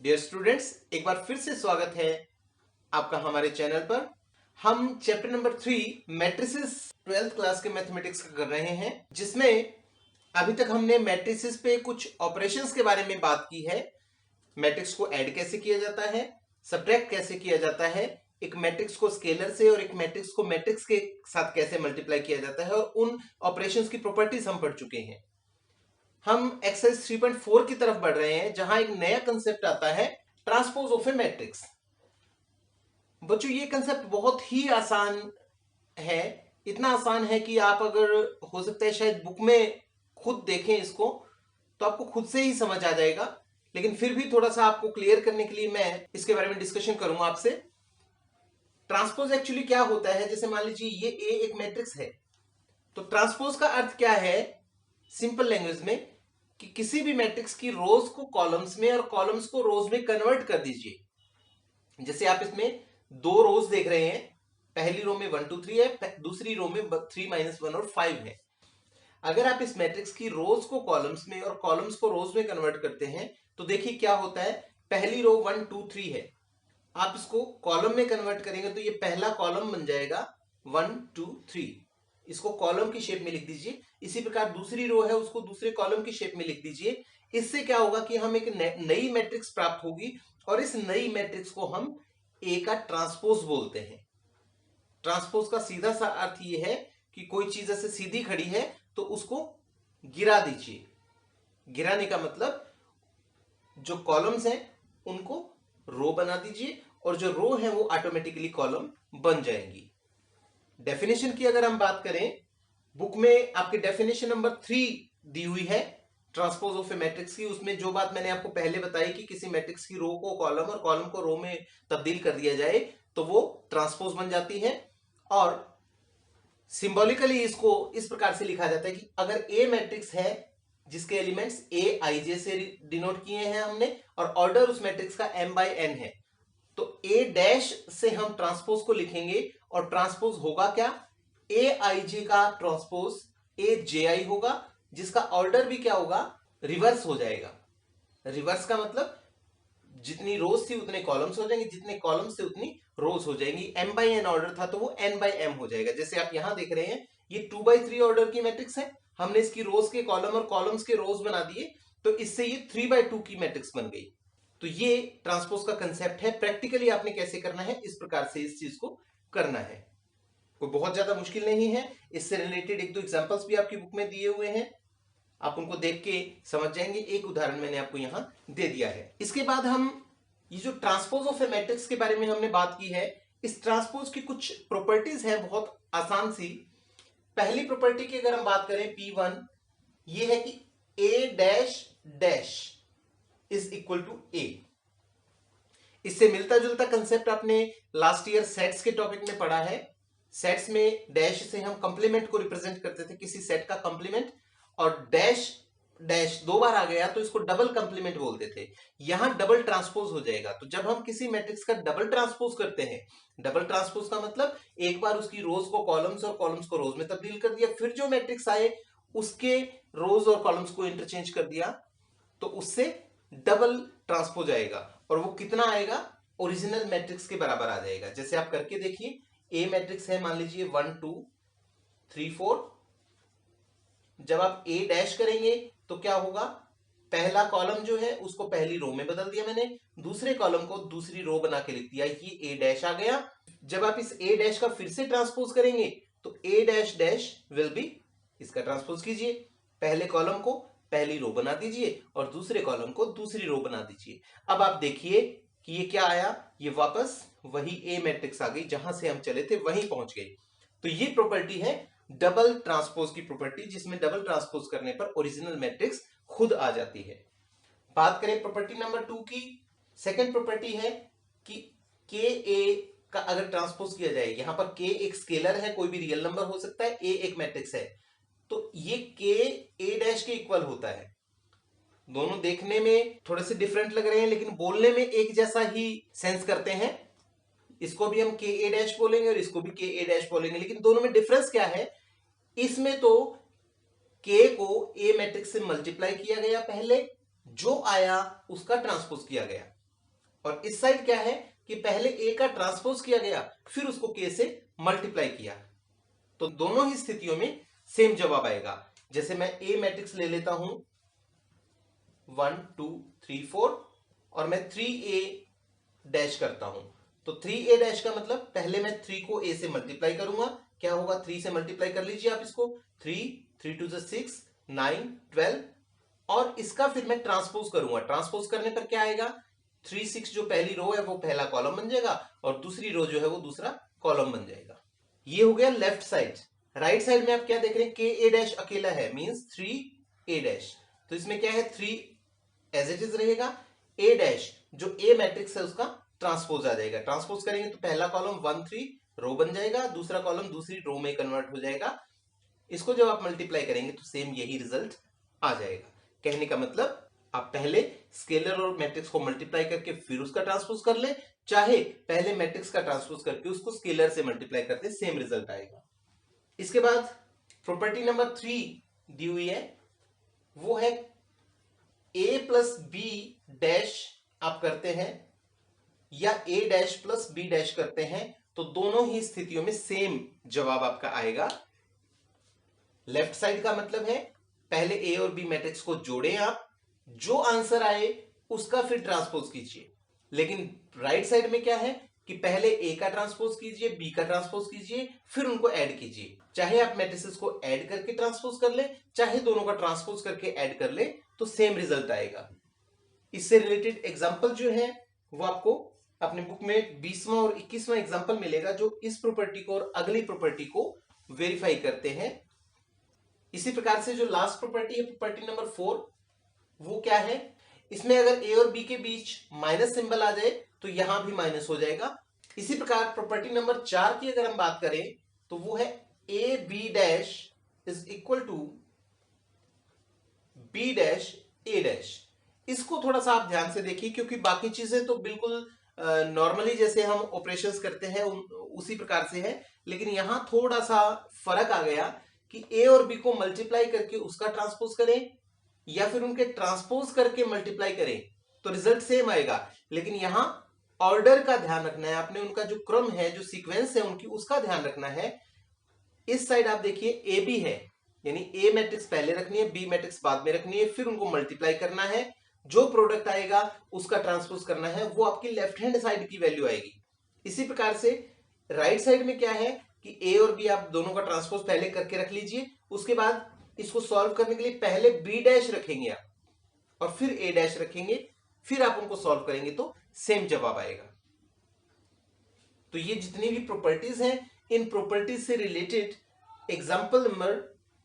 Dear students, एक बार फिर से स्वागत है आपका हमारे चैनल पर। हम chapter number 3 matrices 12th class के मैथमेटिक्स का कर रहे हैं, जिसमें अभी तक हमने मैट्रिसेस पे कुछ ऑपरेशंस के बारे में बात की है। मैट्रिक्स को ऐड कैसे किया जाता है, सब्ट्रैक्ट कैसे किया जाता है, एक मैट्रिक्स को स्केलर से और एक मैट्रिक्स को मैट्रिक्स के साथ कैसे मल्टीप्लाई किया जाता है, और उन ऑपरेशंस की प्रॉपर्टीज हम पढ़ चुके हैं। हम एक्सरसाइज 3.4 की तरफ बढ़ रहे हैं, जहां एक नया कंसेप्ट आता है, ट्रांसपोज ऑफ ए मैट्रिक्स। बच्चों, ये कंसेप्ट बहुत ही आसान है। इतना आसान है कि आप अगर हो सकता है शायद बुक में खुद देखें इसको तो आपको खुद से ही समझ आ जाएगा, लेकिन फिर भी थोड़ा सा आपको क्लियर करने के लिए मैं इसके बारे में डिस्कशन करूंगा आपसे। ट्रांसपोज एक्चुअली क्या होता है, जैसे मान लीजिए ये ए एक मैट्रिक्स है, तो ट्रांसपोज का अर्थ क्या है सिंपल लैंग्वेज में, कि किसी भी मैट्रिक्स की रोज को कॉलम्स में और कॉलम्स को रोज में कन्वर्ट कर दीजिए। जैसे आप इसमें दो रोज देख रहे हैं, पहली रो में 1 2 3 है, दूसरी रो में 3 -1 और 5 है। अगर आप इस मैट्रिक्स की रोज को कॉलम्स में और कॉलम्स को रोज में कन्वर्ट करते हैं तो देखिए क्या होता है। पहली रो 1 2 3 है, आप इसको कॉलम में कन्वर्ट करेंगे तो ये पहला कॉलम बन जाएगा 1 2 3, इसको कॉलम की शेप में लिख दीजिए। इसी प्रकार दूसरी रो है, उसको दूसरे कॉलम की शेप में लिख दीजिए। इससे क्या होगा कि हम एक नई मैट्रिक्स प्राप्त होगी, और इस नई मैट्रिक्स को हम ए का ट्रांसपोज बोलते हैं। ट्रांसपोज का सीधा सा अर्थ यह है कि कोई चीज ऐसे सीधी खड़ी है तो उसको गिरा दीजिए। गिराने का मतलब जो कॉलम्स हैं उनको रो बना दीजिए, और जो रो है वो ऑटोमेटिकली कॉलम बन जाएंगी। डेफिनेशन की अगर हम बात करें, बुक में आपके डेफिनेशन नंबर 3 दी हुई है ट्रांसपोज ऑफ ए मैट्रिक्स की। उसमें जो बात मैंने आपको पहले बताई कि किसी मैट्रिक्स की रो को कॉलम और कॉलम को रो में तब्दील कर दिया जाए तो वो ट्रांसपोज बन जाती है। और सिंबॉलिकली इसको इस प्रकार से लिखा जाता है कि अगर ए मैट्रिक्स है जिसके एलिमेंट्स ए आई जे से डिनोट किए हैं हमने, और ऑर्डर उस मैट्रिक्स का m/n है, तो ए डैश से हम ट्रांसपोज को लिखेंगे, और ट्रांसपोज होगा क्या, ए आई जे का ट्रांसपोज ए जे आई होगा, जिसका ऑर्डर भी क्या होगा, रिवर्स हो जाएगा। रिवर्स का मतलब जितनी रोज थी उतने कॉलम्स हो जाएंगे, जितने कॉलम्स थे उतनी रोज हो जाएंगी। m/n ऑर्डर था तो वो n/m हो जाएगा। जैसे आप यहां देख रहे हैं, ये 2/3 ऑर्डर की मैट्रिक्स है, हमने इसकी रोज के कॉलम और कॉलम्स के रोज बना दिए, तो इससे ये 3/2 की मैट्रिक्स बन गई। तो ये ट्रांसपोज का कंसेप्ट है। प्रैक्टिकली आपने कैसे करना है, इस प्रकार से इस चीज को करना है। कोई बहुत ज्यादा मुश्किल नहीं है। इससे रिलेटेड एक दो एग्जांपल्स भी आपकी बुक में दिए हुए हैं, आप उनको देख के समझ जाएंगे। एक उदाहरण मैंने आपको यहां दे दिया है। इसके बाद हम ये जो ट्रांसपोज ऑफ ए मैट्रिक्स के बारे में हमने बात की है, इस ट्रांसपोज की कुछ प्रॉपर्टीज हैं बहुत आसान सी। पहली प्रॉपर्टी की अगर हम बात करें P1, ये है कि A dash dash is equal to A। इससे मिलता जुलता कंसेप्ट आपने लास्ट ईयर सेट्स के टॉपिक में पढ़ा है। सेट्स में डैश से हम कंप्लीमेंट को रिप्रेजेंट करते थे, किसी सेट का कंप्लीमेंट, और डैश डैश दो बार आ गया तो इसको डबल कंप्लीमेंट बोलते थे। यहां डबल ट्रांसपोज हो जाएगा। तो जब हम किसी मैट्रिक्स का डबल ट्रांसपोज करते हैं, डबल ट्रांसपोज का मतलब एक बार उसकी रोज को कॉलम्स और कॉलम्स को रोज में तब्दील कर दिया, फिर जो मैट्रिक्स आए उसके रोज और कॉलम्स को इंटरचेंज कर दिया, तो उससे डबल ट्रांसपोज आएगा। और वो कितना आएगा, ओरिजिनल मैट्रिक्स के बराबर आ जाएगा। जैसे आप करके देखिए, ए मैट्रिक्स है मान लीजिए 1 2 3 4। जब आप ए डैश करेंगे तो क्या होगा, पहला कॉलम जो है उसको पहली रो में बदल दिया मैंने, दूसरे कॉलम को दूसरी रो बना के लिख दिया, ये ए डैश आ गया। जब आप इस ए डैश का फिर से ट्रांसपोज करेंगे तो ए डैश डैश विल बी, इसका ट्रांसपोज कीजिए, पहले कॉलम को पहली रो बना दीजिए और दूसरे कॉलम को दूसरी रो बना दीजिए। अब आप देखिए कि ये क्या आया, ये वापस वही ए मैट्रिक्स आ गई, जहां से हम चले थे वहीं पहुंच गए। तो ये प्रॉपर्टी है डबल ट्रांसपोज की प्रॉपर्टी, जिसमें डबल ट्रांसपोज करने पर ओरिजिनल मैट्रिक्स खुद आ जाती है। बात करें प्रॉपर्टी नंबर 2 की, सेकंड प्रॉपर्टी है कि के ए का अगर ट्रांसपोज किया जाए, यहां पर के एक स्केलर है, कोई भी रियल नंबर हो सकता है, ए एक मैट्रिक्स है, तो ये के ए डैश के इक्वल होता है। दोनों देखने में थोड़े से डिफरेंट लग रहे हैं, लेकिन बोलने में एक जैसा ही सेंस करते हैं। इसको भी हम के ए डैश बोलेंगे और इसको भी के ए डैश बोलेंगे, लेकिन दोनों में डिफरेंस क्या है, इसमें तो के को ए मैट्रिक्स से मल्टीप्लाई किया गया, पहले जो आया उसका ट्रांसपोज किया गया, और इस साइड क्या है कि पहले ए का ट्रांसपोज किया गया फिर उसको के से मल्टीप्लाई किया, तो दोनों ही स्थितियों में सेम जवाब आएगा। जैसे मैं ए मैट्रिक्स ले लेता हूं 1 2 3 4 और मैं 3a डैश करता हूं, तो 3a डैश का मतलब पहले मैं 3 को a से मल्टीप्लाई करूंगा, क्या होगा 3 से मल्टीप्लाई कर लीजिए आप इसको, 3 2 6 9 12 और इसका फिर मैं ट्रांसपोज करूंगा। ट्रांसपोज करने पर क्या आएगा 3 6 जो पहली रो है वो पहला कॉलम बन जाएगा और दूसरी रो जो है वो दूसरा कॉलम बन जाएगा। ये हो गया लेफ्ट साइड। राइट साइड में आप क्या देख रहे हैं के ए डैश अकेला है मींस 3a डैश, तो इसमें क्या है 3 एज इट इज रहेगा, ए डैश जो ए मैट्रिक्स है उसका ट्रांसपोज आ जाएगा। ट्रांसपोज करेंगे तो पहला कॉलम 1 3 रो बन जाएगा, दूसरा कॉलम दूसरी रो में कन्वर्ट हो जाएगा। इसको जब आप मल्टीप्लाई करेंगे तो सेम यही रिजल्ट आ जाएगा। कहने का मतलब आप पहले स्केलर और मैट्रिक्स को मल्टीप्लाई करके फिर उसका ट्रांसपोज कर ले, चाहे पहले मैट्रिक्स का ट्रांसपोज करके उसको स्केलर से मल्टीप्लाई करते सेम रिजल्ट आएगा। इसके बाद प्रॉपर्टी नंबर 3 दी हुई है, वो है a प्लस बी डैश आप करते हैं या a dash plus B dash करते हैं तो दोनों ही स्थितियों में सेम जवाब आपका आएगा। लेफ्ट साइड का मतलब है पहले a और b मैट्रिक्स को जोड़ें आप, जो आंसर आए उसका फिर ट्रांसपोज कीजिए। लेकिन राइट साइड में क्या है कि पहले a का ट्रांसपोज कीजिए, b का ट्रांसपोज कीजिए, फिर उनको ऐड कीजिए। चाहे आप मैट्रिसेस को ऐड करके ट्रांसपोज कर ले, चाहे दोनों का ट्रांसपोज करके ऐड कर ले, तो सेम रिजल्ट आएगा। इससे रिलेटेड एग्जांपल जो है वो आपको अपने बुक में 20वां और 21वां एग्जांपल मिलेगा जो इस प्रॉपर्टी को और अगली प्रॉपर्टी को वेरीफाई करते हैं। इसी प्रकार से जो लास्ट प्रॉपर्टी है प्रॉपर्टी नंबर 4, वो क्या है, इसमें अगर a और b के बीच माइनस सिंबल आ जाए तो यहां भी माइनस हो जाएगा। इसी प्रकार प्रॉपर्टी नंबर 4 की अगर हम बात करें तो वो है a b dash is equal to b dash a dash. इसको थोड़ा सा आप ध्यान से देखिए क्योंकि बाकी चीजें तो बिल्कुल नॉर्मली जैसे हम ऑपरेशंस करते हैं उसी प्रकार से है, लेकिन यहां थोड़ा सा फर्क आ गया कि a और b को मल्टीप्लाई करके उसका ट्रांसपोज करें या फिर उनके ट्रांसपोज करके मल्टीप्लाई करें तो रिजल्ट सेम आएगा, लेकिन यहां ऑर्डर का ध्यान रखना है आपने, उनका जो क्रम है जो सीक्वेंस है उनकी उसका ध्यान रखना है। इस साइड आप देखिए ए बी है, यानी ए मैट्रिक्स पहले रखनी है, बी मैट्रिक्स बाद में रखनी है, फिर उनको मल्टीप्लाई करना है, जो प्रोडक्ट आएगा उसका ट्रांसपोज करना है, वो आपकी लेफ्ट हैंड साइड की वैल्यू आएगी। इसी प्रकार से राइट साइड में क्या है कि ए और बी आप दोनों का ट्रांसपोज पहले करके रख लीजिए, उसके बाद इसको सॉल्व करने के लिए पहले बी डैश रखेंगे आप और फिर ए डैश रखेंगे, फिर आप उनको सॉल्व करेंगे तो सेम जवाब आएगा। तो ये जितनी भी प्रॉपर्टीज हैं इन प्रॉपर्टीज से रिलेटेड एग्जांपल नंबर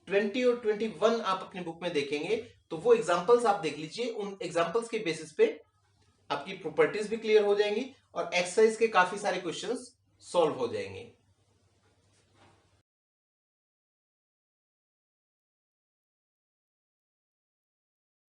20 और 21 आप अपनी बुक में देखेंगे, तो वो एग्जांपल्स आप देख लीजिए। उन एग्जांपल्स के बेसिस पे आपकी प्रॉपर्टीज भी क्लियर हो जाएंगी और एक्सरसाइज के काफी सारे क्वेश्चंस सॉल्व हो जाएंगे।